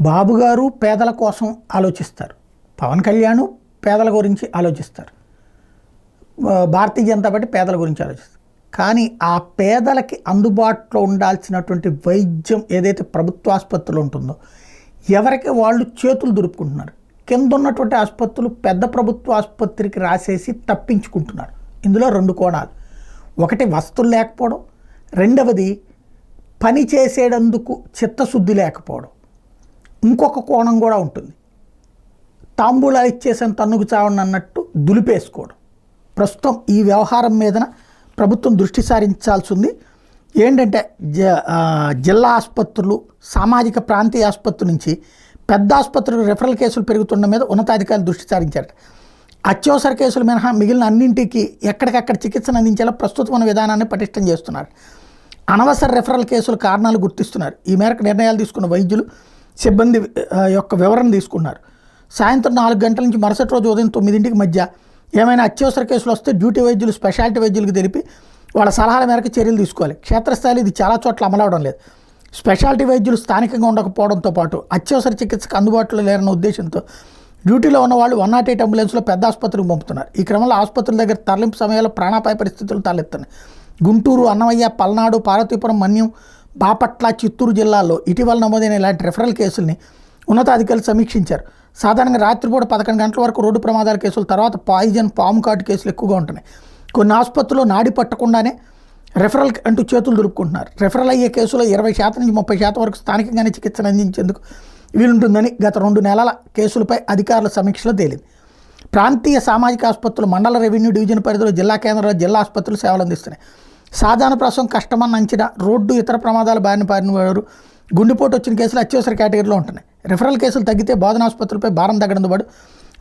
బాబు గారు పేదల కోసం ఆలోచిస్తారు, పవన్ కళ్యాణ్ పేదల గురించి ఆలోచిస్తారు, భారతీయ జనతా పార్టీ పేదల గురించి ఆలోచిస్తారు. కానీ ఆ పేదలకి అందుబాటులో ఉండాల్సినటువంటి వైద్యం ఏదైతే ప్రభుత్వ ఆసుపత్రులు ఉంటుందో ఎవరికి వాళ్ళు చేతులు దురుపుకుంటున్నారు. కింద ఉన్నటువంటి ఆసుపత్రులు పెద్ద ప్రభుత్వ ఆసుపత్రికి రాసేసి తప్పించుకుంటున్నారు. ఇందులో రెండు కోణాలు. ఒకటి వస్తువులు లేకపోవడం, రెండవది పని చేసేటందుకు చిత్తశుద్ధి లేకపోవడం. ఇంకొక కోణం కూడా ఉంటుంది. తాంబూలాలు ఇచ్చేసాను తన్నుకు చావండి అన్నట్టు దులిపేసుకోవడం. ప్రస్తుతం ఈ వ్యవహారం మీదన ప్రభుత్వం దృష్టి సారించాల్సి ఉంది. ఏంటంటే జిల్లా ఆసుపత్రులు, సామాజిక ప్రాంతీయ ఆసుపత్రి నుంచి పెద్ద ఆసుపత్రులు రెఫరల్ కేసులు పెరుగుతున్న మీద ఉన్నతాధికారులు దృష్టి సారించారు. అత్యవసర కేసులు మినహా మిగిలిన అన్నింటికి ఎక్కడికక్కడ చికిత్సను అందించేలా ప్రస్తుతం ఉన్న విధానాన్ని పటిష్టం చేస్తున్నారు. అనవసర రెఫరల్ కేసుల కారణాలు గుర్తిస్తున్నారు. ఈ మేరకు నిర్ణయాలు తీసుకున్న వైద్యులు, సిబ్బంది యొక్క వివరణ తీసుకున్నారు. సాయంత్రం 4 గంటల నుంచి మరుసటి రోజు ఉదయం 9 మధ్య ఏమైనా అత్యవసర కేసులు వస్తే డ్యూటీ వైద్యులు స్పెషాలిటీ వైద్యులకు తెలిపి వాళ్ళ సలహాల మేరకు చర్యలు తీసుకోవాలి. క్షేత్రస్థాయిలో ఇది చాలా చోట్ల అమలవడం లేదు. స్పెషాలిటీ వైద్యులు స్థానికంగా ఉండకపోవడంతో పాటు అత్యవసర చికిత్సకు అందుబాటులో లేరన్న ఉద్దేశంతో డ్యూటీలో ఉన్న వాళ్ళు 108 అంబులెన్స్లో పెద్ద ఆసుపత్రికి పంపుతున్నారు. ఈ క్రమంలో ఆసుపత్రుల దగ్గర తరలింపు సమయాల్లో ప్రాణాపాయ పరిస్థితులు తలెత్తున్నాయి. గుంటూరు, అన్నమయ్య, పల్నాడు, పార్వతీపురం, మన్యం, బాపట్ల, చిత్తూరు జిల్లాల్లో ఇటీవల నమోదైన ఇలాంటి రెఫరల్ కేసుల్ని ఉన్నతాధికారులు సమీక్షించారు. సాధారణంగా రాత్రిపూట 11 గంటల వరకు రోడ్డు ప్రమాదాల కేసులు, తర్వాత పాయిజన్, పాము కాటు కేసులు ఎక్కువగా ఉంటున్నాయి. కొన్ని ఆసుపత్రుల్లో నాడి పట్టకుండానే రెఫరల్ అంటూ చేతులు దులుపుకుంటున్నారు. రెఫరల్ అయ్యే కేసులో 20% నుంచి 30% వరకు స్థానికంగానే చికిత్సను అందించేందుకు వీలుంటుందని గత 2 నెలల కేసులపై అధికారుల సమీక్షలో తేలింది. ప్రాంతీయ సామాజిక ఆసుపత్రులు, మండల రెవెన్యూ డివిజన్ పరిధిలో జిల్లా కేంద్రాల్లో జిల్లా ఆసుపత్రులు సేవలు అందిస్తున్నాయి. సాధారణ ప్రసవం కష్టమన్న అంచనా, రోడ్డు ఇతర ప్రమాదాల బారిన పడిన వారు, గుండెపోటు వచ్చిన కేసులు అత్యవసర కేటగిరీలో ఉంటున్నాయి. రెఫరల్ కేసులు తగ్గితే బోధన ఆసుపత్రులపై భారం తగ్గడంతో పాటు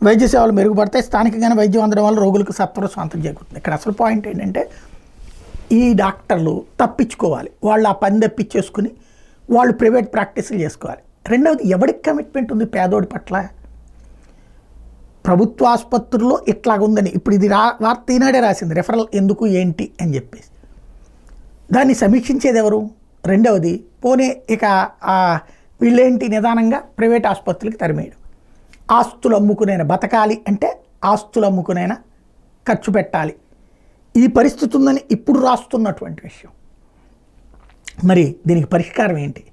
వైద్య సేవలు మెరుగుపడతాయి. స్థానికంగానే వైద్యం అందడం వల్ల రోగులకు సత్వర స్వాంతం చేకూరుతుంది. ఇక్కడ అసలు పాయింట్ ఏంటంటే ఈ డాక్టర్లు తప్పించుకోవాలి, వాళ్ళు ఆ పని తప్పించేసుకుని వాళ్ళు ప్రైవేట్ ప్రాక్టీసులు చేసుకోవాలి. రెండవది, ఎవరికి కమిట్మెంట్ ఉంది పేదోడి పట్ల? ప్రభుత్వ ఆసుపత్రుల్లో ఇట్లాగుందని ఇప్పుడు ఇది వార్త ఈనాడే రాసింది, రెఫరల్ ఎందుకు ఏంటి అని చెప్పేసి. దాన్ని సమీక్షించేది ఎవరు? రెండవది, పోనీ ఇక వీళ్ళేంటి నిదానంగా ప్రైవేట్ ఆసుపత్రులకి తరిమేయడం. ఆస్తులు అమ్ముకునైనా బతకాలి అంటే ఆస్తులు అమ్ముకునైనా ఖర్చు పెట్టాలి. ఈ పరిస్థితి ఉందని ఇప్పుడు రాస్తున్నటువంటి విషయం. మరి దీనికి పరిష్కారం ఏంటి?